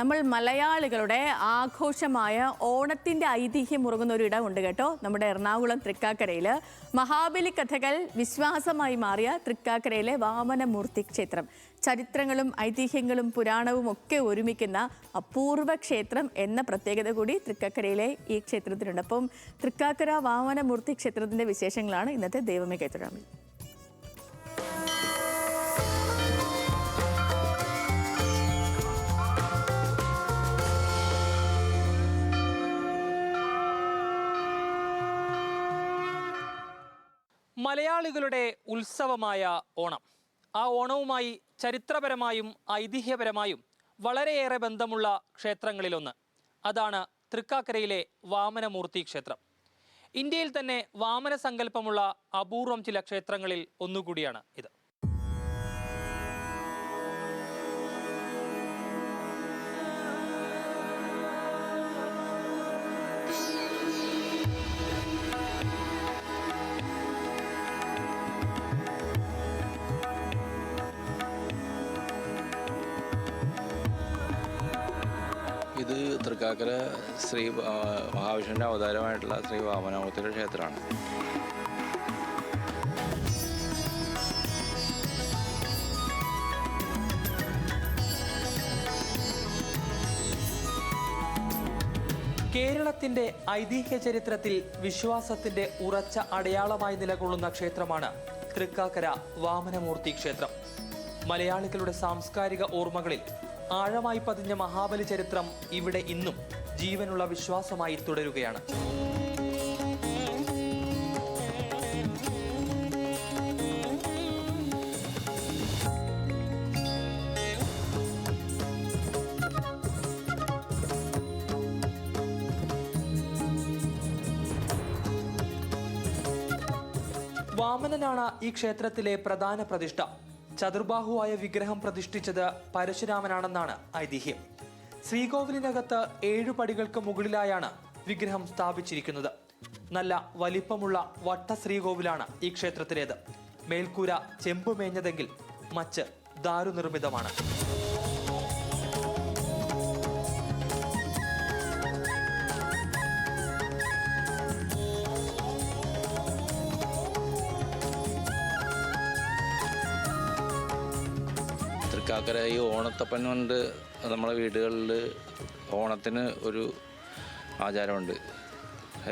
നമ്മൾ മലയാളികളുടെ ആഘോഷമായ ഓണത്തിൻ്റെ ഐതിഹ്യം ഉറങ്ങുന്ന ഒരു ഇടമുണ്ട് കേട്ടോ. നമ്മുടെ എറണാകുളം തൃക്കാക്കരയിൽ മഹാബലി കഥകൾ വിശ്വാസമായി മാറിയ തൃക്കാക്കരയിലെ വാമനമൂർത്തി ക്ഷേത്രം. ചരിത്രങ്ങളും ഐതിഹ്യങ്ങളും പുരാണവും ഒക്കെ ഒരുമിക്കുന്ന അപൂർവ ക്ഷേത്രം എന്ന പ്രത്യേകത കൂടി തൃക്കാക്കരയിലെ ഈ ക്ഷേത്രത്തിനുണ്ട്. അപ്പം തൃക്കാക്കര വാമനമൂർത്തി ക്ഷേത്രത്തിൻ്റെ വിശേഷങ്ങളാണ് ഇന്നത്തെ ദൈവമേ കേട്ടുരാമിൽ. മലയാളികളുടെ ഉത്സവമായ ഓണം. ആ ഓണവുമായി ചരിത്രപരമായും ഐതിഹ്യപരമായും വളരെയേറെ ബന്ധമുള്ള ക്ഷേത്രങ്ങളിലൊന്ന് അതാണ് തൃക്കാക്കരയിലെ വാമനമൂർത്തി ക്ഷേത്രം. ഇന്ത്യയിൽ തന്നെ വാമന സങ്കല്പമുള്ള അപൂർവം ചില ക്ഷേത്രങ്ങളിൽ ഒന്നുകൂടിയാണ് ഇത്. ഇത് തൃക്കാക്കര ശ്രീ മഹാവിഷ്ണുവിൻ്റെ അവതാരമായിട്ടുള്ള ശ്രീ വാമനമൂർത്തിയുടെ ക്ഷേത്രമാണ്. കേരളത്തിന്റെ ഐതിഹ്യ ചരിത്രത്തിൽ വിശ്വാസത്തിന്റെ ഉറച്ച അടയാളമായി നിലകൊള്ളുന്ന ക്ഷേത്രമാണ് തൃക്കാക്കര വാമനമൂർത്തി ക്ഷേത്രം. മലയാളികളുടെ സാംസ്കാരിക ഓർമ്മകളിൽ ആഴമായി പതിഞ്ഞ മഹാബലി ചരിത്രം ഇവിടെ ഇന്നും ജീവനുള്ള വിശ്വാസമായി തുടരുകയാണ്. വാമനനാണ് ഈ ക്ഷേത്രത്തിലെ പ്രധാന പ്രതിഷ്ഠ. ചതുർബാഹുവായ വിഗ്രഹം പ്രതിഷ്ഠിച്ചത് പരശുരാമനാണെന്നാണ് ഐതിഹ്യം. ശ്രീകോവിലിനകത്ത് 7 പടികൾക്ക് മുകളിലായാണ് വിഗ്രഹം സ്ഥാപിച്ചിരിക്കുന്നത്. നല്ല വലിപ്പമുള്ള വട്ട ശ്രീകോവിലാണ് ഈ ക്ഷേത്രത്തിലേത്. മേൽക്കൂര ചെമ്പുമേഞ്ഞതെങ്കിൽ മച്ച് ദാരുനിർമ്മിതമാണ്. തൃക്കാക്കര ഈ ഓണത്തപ്പൻ കൊണ്ട് നമ്മളെ വീടുകളിൽ ഓണത്തിന് ഒരു ആചാരമുണ്ട്.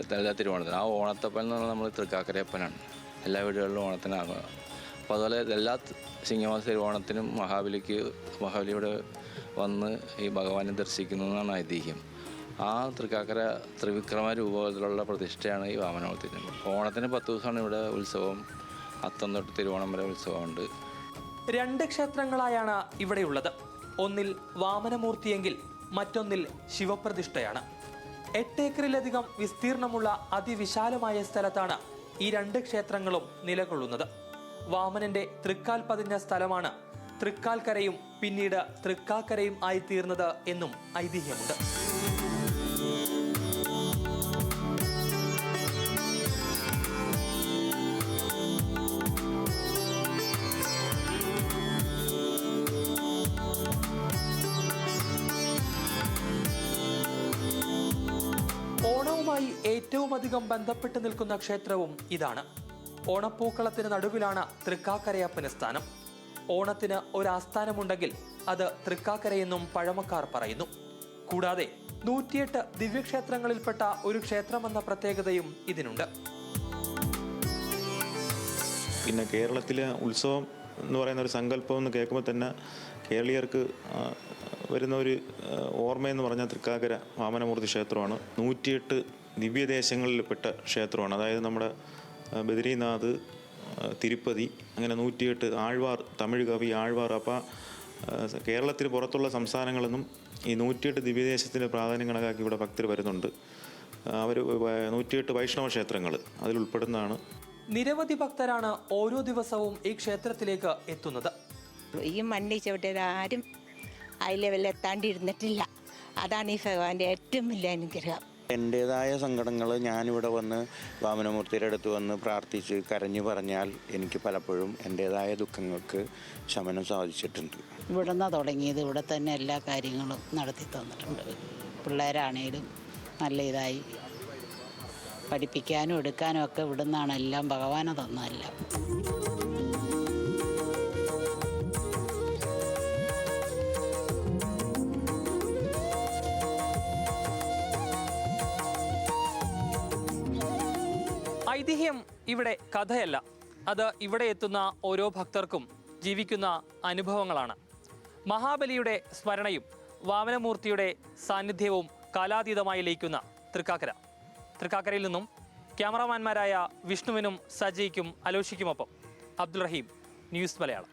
എല്ലാ തിരുവോണത്തിന് ആ ഓണത്തപ്പൻ എന്ന് പറഞ്ഞാൽ നമ്മൾ തൃക്കാക്കരയപ്പനാണ്. എല്ലാ വീടുകളിലും ഓണത്തിനാകുക. അപ്പോൾ അതുപോലെ എല്ലാ ചിങ്ങമാസ തിരുവോണത്തിനും മഹാബലിയുടെ വന്ന് ഈ ഭഗവാനെ ദർശിക്കുന്നു എന്നാണ് ഐതിഹ്യം. ആ തൃക്കാക്കര ത്രിവിക്രമ രൂപത്തിലുള്ള പ്രതിഷ്ഠയാണ് ഈ വാമനമൂർത്തി. ഓണത്തിന് 10 ദിവസമാണ് ഇവിടെ ഉത്സവം. അത്തം തൊട്ട് തിരുവോണം വരെ ഉത്സവമുണ്ട്. 2 ക്ഷേത്രങ്ങളായാണ് ഇവിടെയുള്ളത്. ഒന്നിൽ വാമനമൂർത്തിയെങ്കിൽ മറ്റൊന്നിൽ ശിവപ്രതിഷ്ഠയാണ്. 8 ഏക്കറിലധികം വിസ്തീർണമുള്ള അതിവിശാലമായ സ്ഥലത്താണ് ഈ 2 ക്ഷേത്രങ്ങളും നിലകൊള്ളുന്നത്. വാമനന്റെ തൃക്കാൽ പതിഞ്ഞ സ്ഥലമാണ് തൃക്കാൽക്കരയും പിന്നീട് തൃക്കാക്കരയും ആയിത്തീർന്നത് എന്നും ഐതിഹ്യമുണ്ട്. ഓണവുമായി ഏറ്റവും അധികം ബന്ധപ്പെട്ട് നിൽക്കുന്ന ക്ഷേത്രവും ഇതാണ്. ഓണപ്പൂക്കളത്തിന് നടുവിലാണ് തൃക്കാക്കരയപ്പന് സ്ഥാനം. ഓണത്തിന് ഒരാസ്ഥാനമുണ്ടെങ്കിൽ അത് തൃക്കാക്കരയെന്നും പഴമക്കാർ പറയുന്നു. കൂടാതെ 108 ദിവ്യക്ഷേത്രങ്ങളിൽപ്പെട്ട ഒരു ക്ഷേത്രമെന്ന പ്രത്യേകതയും ഇതിനുണ്ട്. പിന്നെ കേരളത്തിലെ ഉത്സവം എന്ന് പറയുന്ന ഒരു സങ്കല്പം എന്ന് കേൾക്കുമ്പോൾ തന്നെ കേരളീയർക്ക് വരുന്ന ഒരു ഓർമ്മയെന്ന് പറഞ്ഞാൽ തൃക്കാക്കര വാമനമൂർത്തി ക്ഷേത്രമാണ്. 108 ദിവ്യദേശങ്ങളിൽപ്പെട്ട ക്ഷേത്രമാണ്. അതായത് നമ്മുടെ ബദ്രീനാഥ്, തിരുപ്പതി, അങ്ങനെ 108 ആഴ്വാർ, തമിഴ് കവി ആഴ്വാർ. അപ്പോൾ കേരളത്തിന് പുറത്തുള്ള സംസ്ഥാനങ്ങളിൽ നിന്നും ഈ 108 ദിവ്യദേശത്തിൻ്റെ പ്രാധാന്യം കണക്കാക്കി ഇവിടെ ഭക്തർ വരുന്നുണ്ട്. അവർ 108 വൈഷ്ണവ ക്ഷേത്രങ്ങൾ അതിൽ ഉൾപ്പെടുന്നതാണ്. നിരവധി ഭക്തരാണ് ഓരോ ദിവസവും ഈ ക്ഷേത്രത്തിലേക്ക് എത്തുന്നത്. ഈ മണ്ണിൽ ചവിട്ടിയാരും ഹൈ ലെവലിൽ എത്താണ്ടിരുന്നിട്ടില്ല. അതാണ് ഈ ഭഗവാന്റെ ഏറ്റവും വലിയ അനുഗ്രഹം. എൻ്റേതായ സങ്കടങ്ങൾ ഞാനിവിടെ വന്ന് വാമനമൂർത്തിയുടെ അടുത്ത് വന്ന് പ്രാർത്ഥിച്ച് കരഞ്ഞു പറഞ്ഞാൽ എനിക്ക് പലപ്പോഴും എൻ്റേതായ ദുഃഖങ്ങൾക്ക് ശമനം സാധിച്ചിട്ടുണ്ട്. ഇവിടെ നിന്നാണ് തുടങ്ങിയത്. ഇവിടെ തന്നെ എല്ലാ കാര്യങ്ങളും നടത്തി തന്നിട്ടുണ്ട്. പിള്ളേരാണേലും നല്ല ഇതായി പഠിപ്പിക്കാനും എടുക്കാനും ഒക്കെ ഇവിടെ നിന്നാണ് എല്ലാം. ഭഗവാനെ തന്നതല്ല. ഐതിഹ്യം ഇവിടെ കഥയല്ല, അത് ഇവിടെ എത്തുന്ന ഓരോ ഭക്തർക്കും ജീവിക്കുന്ന അനുഭവങ്ങളാണ്. മഹാബലിയുടെ സ്മരണയും വാമനമൂർത്തിയുടെ സാന്നിധ്യവും കാലാതീതമായി ലയിക്കുന്ന തൃക്കാക്കരയിൽ നിന്നും ക്യാമറാമാൻമാരായ വിഷ്ണുവിനും സജയ്ക്കും അലോഷിക്കുമൊപ്പം അബ്ദുൾ റഹീം, ന്യൂസ് മലയാളം.